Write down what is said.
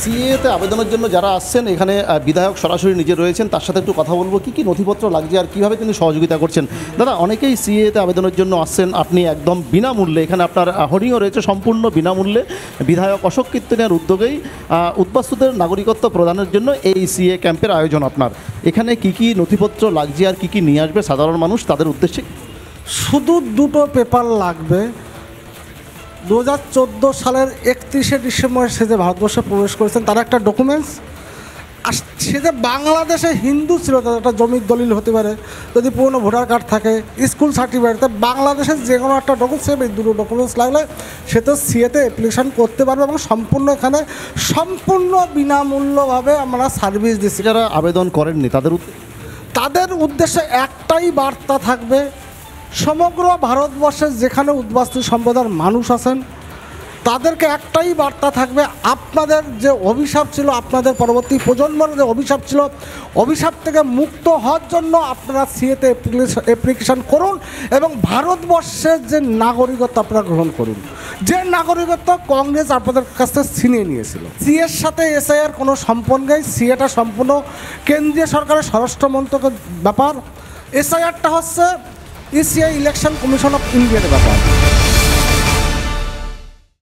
সিএতে আবেদনের জন্য যারা আসছেন এখানে বিধায়ক সরাসরি নিজে রয়েছেন, তার সাথে একটু কথা বলবো কী কী নথিপত্র লাগছে আর কীভাবে তিনি সহযোগিতা করছেন। দাদা, অনেকেই সিএতে আবেদনের জন্য আসছেন, আপনি একদম বিনামূল্যে, এখানে আপনার হোর্ডিংও রয়েছে, সম্পূর্ণ বিনামূল্যে বিধায়ক অশোক কীর্তনের উদ্যোগেই উদ্বাস্তুদের নাগরিকত্ব প্রদানের জন্য এই সিএ ক্যাম্পের আয়োজন আপনার। এখানে কী কী নথিপত্র লাগছে আর কী কী নিয়ে আসবে সাধারণ মানুষ তাদের উদ্দেশ্যে? শুধু দুটো পেপার লাগবে। 2014 সালের 31শে ডিসেম্বর সে যে ভারতবর্ষে প্রবেশ করেছেন তার একটা ডকুমেন্টস, আর সে যে বাংলাদেশে হিন্দু ছিল তার একটা জমির দলিল হতে পারে, যদি পুরনো ভোটার কার্ড থাকে, স্কুল সার্টিফিকেট, বাংলাদেশের যে কোনো একটা ডকুমেন্টস, এই দুটো ডকুমেন্টস লাগলে সে তো সিএতে অ্যাপ্লিকেশান করতে পারবে এবং সম্পূর্ণ এখানে সম্পূর্ণ বিনামূল্যভাবে আমরা সার্ভিস দিচ্ছি। যারা আবেদন করেননি তাদের উদ্দেশ্যে একটাই বার্তা থাকবে, সমগ্র ভারতবর্ষের যেখানে উদ্বাস্তু সম্প্রদায়ের মানুষ আছেন তাদেরকে একটাই বার্তা থাকবে, আপনাদের যে অভিশাপ ছিল, আপনাদের পরবর্তী প্রজন্মের যে অভিশাপ ছিল, অভিশাপ থেকে মুক্ত হওয়ার জন্য আপনারা সিএতে অ্যাপ্লিকেশান করুন এবং ভারতবর্ষের যে নাগরিকত্ব আপনারা গ্রহণ করুন, যে নাগরিকত্ব কংগ্রেস আপনাদের কাছ থেকে ছিনিয়ে নিয়েছিল। সিএর সাথে এসআইআর কোনো সম্পর্ক নেই, সিএটা সম্পূর্ণ কেন্দ্রীয় সরকারের স্বরাষ্ট্র মন্ত্রকের ব্যাপার, এসআইআরটা হচ্ছে ইসিআই ইলেকশন কমিশন অফ ইন্ডিয়ার ব্যাপার।